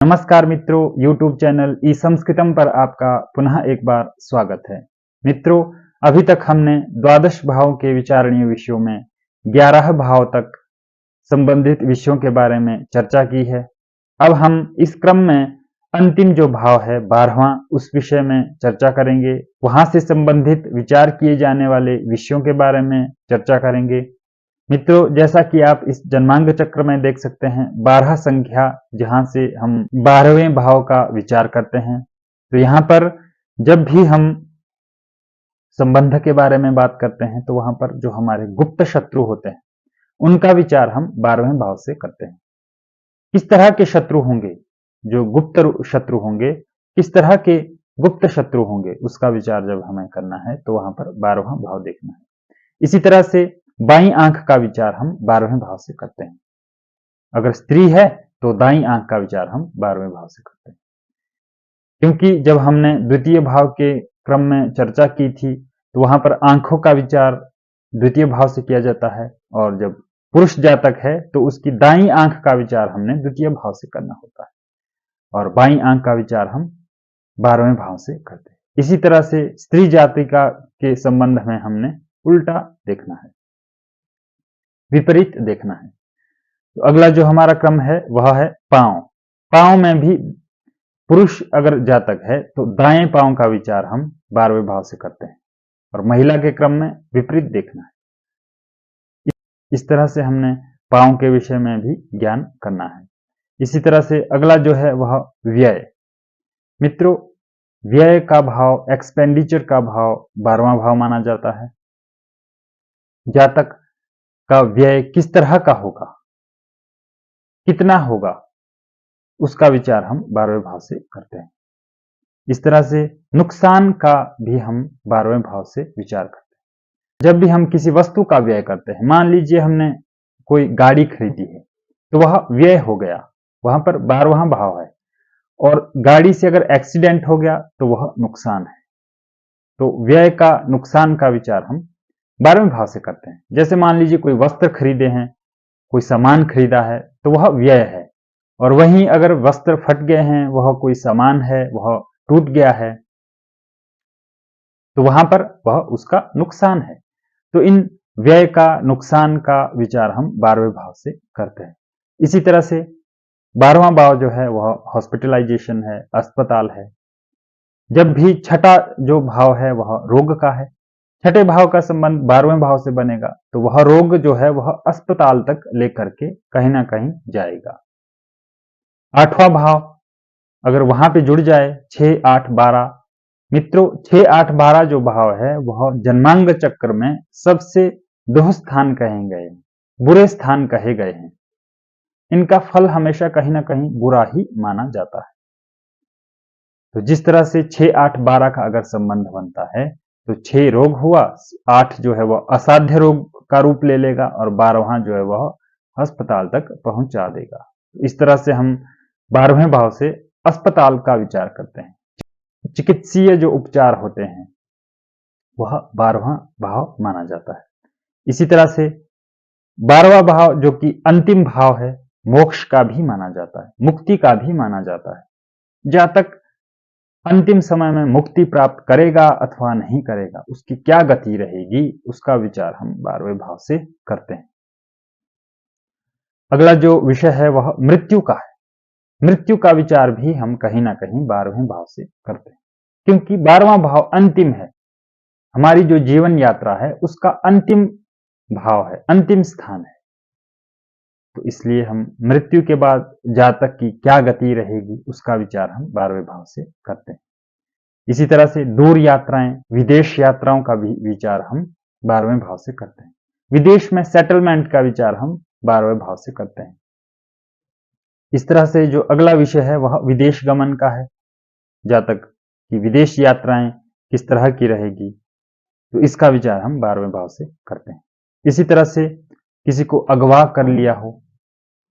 नमस्कार मित्रों, YouTube channel ई संस्कृतम पर आपका पुनः एक बार स्वागत है। मित्रों, अभी तक हमने द्वादश भावों के विचारणीय विषयों में 11 भाव तक संबंधित विषयों के बारे में चर्चा की है। अब हम इस क्रम में अंतिम जो भाव है 12वां, उस विषय में चर्चा करेंगे। वहां से संबंधित विचार किए जाने वाले विषयों के बारे में चर्चा करेंगे। मित्रों, जैसा कि आप इस जन्मांग चक्र में देख सकते हैं, 12 संख्या जहां से हम 12वें भाव का विचार करते हैं, तो यहाँ पर जब भी हम संबंध के बारे में बात करते हैं तो वहां पर जो हमारे गुप्त शत्रु होते हैं उनका विचार हम 12वें भाव से करते हैं। किस तरह के शत्रु होंगे, जो गुप्त शत्रु होंगे, किस तरह के गुप्त शत्रु होंगे, उसका विचार जब हमें करना है तो वहां पर 12वां भाव देखना है। इसी तरह से बाईं आंख का विचार हम 12वें भाव से करते हैं। अगर स्त्री है तो दाईं आंख का विचार हम 12वें भाव से करते हैं, क्योंकि जब हमने द्वितीय भाव के क्रम में चर्चा की थी तो वहां पर आंखों का विचार द्वितीय भाव से किया जाता है, और जब पुरुष जातक है तो उसकी दाईं आंख का विचार हमने द्वितीय भाव से करना होता है, और बाईं आंख का विचार हम 12वें भाव से करते हैं। इसी तरह से स्त्री जातिका के संबंध में हमने उल्टा देखना है, विपरीत देखना है। तो अगला जो हमारा क्रम है वह है पांव। पांव में भी पुरुष अगर जातक है तो दाएं पांव का विचार हम 12वें भाव से करते हैं, और महिला के क्रम में विपरीत देखना है। इस तरह से हमने पांव के विषय में भी ज्ञान करना है। इसी तरह से अगला जो है वह व्यय। मित्रों, व्यय का भाव, एक्सपेंडिचर का भाव 12वां भाव माना जाता है। जातक का व्यय किस तरह का होगा, कितना होगा, उसका विचार हम 12वें भाव से करते हैं। इस तरह से नुकसान का भी हम 12वें भाव से विचार करते हैं। जब भी हम किसी वस्तु का व्यय करते हैं, मान लीजिए हमने कोई गाड़ी खरीदी है तो वह व्यय हो गया, वहां पर 12वां भाव है, और गाड़ी से अगर एक्सीडेंट हो गया तो वह नुकसान है। तो व्यय का, नुकसान का विचार हम 12वें भाव से करते हैं। जैसे मान लीजिए कोई वस्त्र खरीदे हैं, कोई सामान खरीदा है तो वह व्यय है, और वहीं अगर वस्त्र फट गए हैं, वह कोई सामान है वह टूट गया है, तो वहां पर वह उसका नुकसान है। तो इन व्यय का, नुकसान का विचार हम 12वें भाव से करते हैं। इसी तरह से 12वां भाव जो है वह हॉस्पिटलाइजेशन है, अस्पताल है। जब भी छठा जो भाव है वह रोग का है, छठे भाव का संबंध 12वें भाव से बनेगा तो वह रोग जो है वह अस्पताल तक लेकर के कहीं ना कहीं जाएगा। 8वां भाव अगर वहां पे जुड़ जाए, 6, 8, 12, मित्रों 6, 8, 12 जो भाव है वह जन्मांग चक्र में सबसे दोह स्थान कहे गए हैं, बुरे स्थान कहे गए हैं। इनका फल हमेशा कहीं ना कहीं बुरा ही माना जाता है। तो जिस तरह से 6, 8, 12 का अगर संबंध बनता है तो 6 रोग हुआ, 8 जो है वह असाध्य रोग का रूप ले लेगा, और 12वां जो है वह अस्पताल तक पहुंचा देगा। इस तरह से हम 12वें भाव से अस्पताल का विचार करते हैं। चिकित्सीय जो उपचार होते हैं वह 12वां भाव माना जाता है। इसी तरह से 12वां भाव जो कि अंतिम भाव है, मोक्ष का भी माना जाता है, मुक्ति का भी माना जाता है। जातक अंतिम समय में मुक्ति प्राप्त करेगा अथवा नहीं करेगा, उसकी क्या गति रहेगी, उसका विचार हम 12वें भाव से करते हैं। अगला जो विषय है वह मृत्यु का है। मृत्यु का विचार भी हम कहीं ना कहीं 12वें भाव से करते हैं, क्योंकि 12वां भाव अंतिम है। हमारी जो जीवन यात्रा है उसका अंतिम भाव है, अंतिम स्थान है। तो इसलिए हम मृत्यु के बाद जातक की क्या गति रहेगी उसका विचार हम 12वें भाव से करते हैं। इसी तरह से दूर यात्राएं, विदेश यात्राओं का भी विचार हम 12वें भाव से करते हैं। विदेश में सेटलमेंट का विचार हम 12वें भाव से करते हैं। इस तरह से जो अगला विषय है वह विदेश गमन का है। जातक की विदेश यात्राएं किस तरह की रहेगी, तो इसका विचार हम 12वें भाव से करते हैं। इसी तरह से किसी को अगवा कर लिया हो,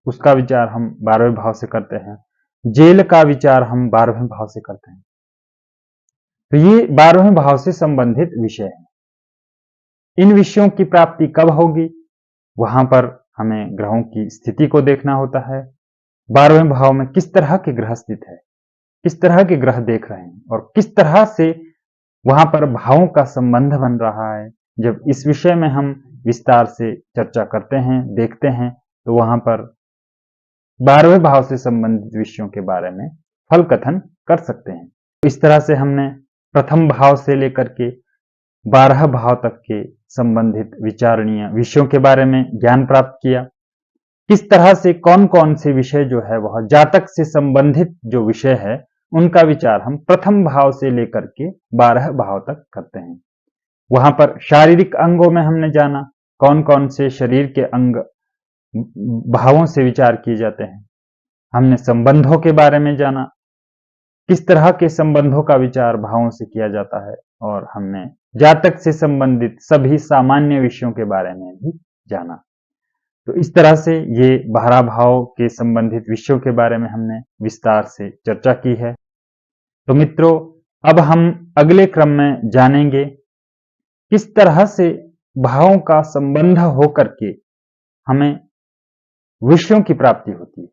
उसका विचार हम 12वें भाव से करते हैं। जेल का विचार हम 12वें भाव से करते हैं। तो ये 12वें भाव से संबंधित विषय हैं। इन विषयों की प्राप्ति कब होगी, वहां पर हमें ग्रहों की स्थिति को देखना होता है। 12वें भाव में किस तरह के ग्रह स्थित है, किस तरह के ग्रह देख रहे हैं और किस तरह से वहां पर भावों का संबंध बन रहा है। जब इस विषय में हम विस्तार से चर्चा करते हैं, देखते हैं, तो वहां पर 12वें भाव से संबंधित विषयों के बारे में फल कथन कर सकते हैं। इस तरह से हमने प्रथम भाव से लेकर के 12 भाव तक के संबंधित विचारणीय विषयों के बारे में ज्ञान प्राप्त किया। किस तरह से कौन कौन से विषय जो है वह जातक से संबंधित जो विषय है उनका विचार हम प्रथम भाव से लेकर के 12 भाव तक करते हैं। वहां पर शारीरिक अंगों में हमने जाना कौन कौन से शरीर के अंग भावों से विचार किए जाते हैं। हमने संबंधों के बारे में जाना किस तरह के संबंधों का विचार भावों से किया जाता है, और हमने जातक से संबंधित सभी सामान्य विषयों के बारे में भी जाना। तो इस तरह से ये 12 भाव के संबंधित विषयों के बारे में हमने विस्तार से चर्चा की है। तो मित्रों, अब हम अगले क्रम में जानेंगे किस तरह से भावों का संबंध होकर के हमें विषयों की प्राप्ति होती है,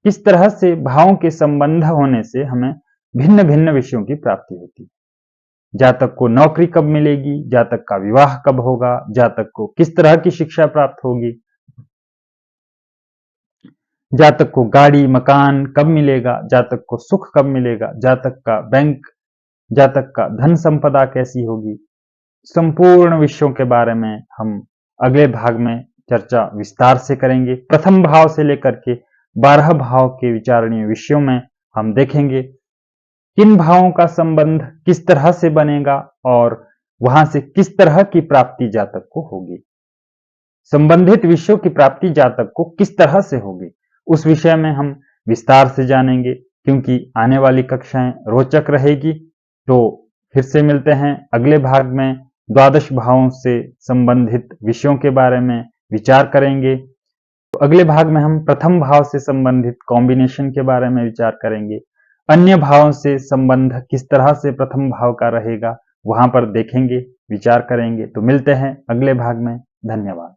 किस तरह से भावों के संबंध होने से हमें भिन्न भिन्न विषयों की प्राप्ति होती है। जातक को नौकरी कब मिलेगी, जातक का विवाह कब होगा, जातक को किस तरह की शिक्षा प्राप्त होगी, जातक को गाड़ी मकान कब मिलेगा, जातक को सुख कब मिलेगा, जातक का धन संपदा कैसी होगी, संपूर्ण विषयों के बारे में हम अगले भाग में चर्चा विस्तार से करेंगे। प्रथम भाव से लेकर के 12 भाव के विचारणीय विषयों में हम देखेंगे किन भावों का संबंध किस तरह से बनेगा और वहां से किस तरह की प्राप्ति जातक को होगी, संबंधित विषयों की प्राप्ति जातक को किस तरह से होगी, उस विषय में हम विस्तार से जानेंगे। क्योंकि आने वाली कक्षाएं रोचक रहेगी, तो फिर से मिलते हैं अगले भाग में। द्वादश भावों से संबंधित विषयों के बारे में विचार करेंगे। तो अगले भाग में हम प्रथम भाव से संबंधित कॉम्बिनेशन के बारे में विचार करेंगे। अन्य भावों से संबंध किस तरह से प्रथम भाव का रहेगा वहां पर देखेंगे, विचार करेंगे। तो मिलते हैं अगले भाग में। धन्यवाद।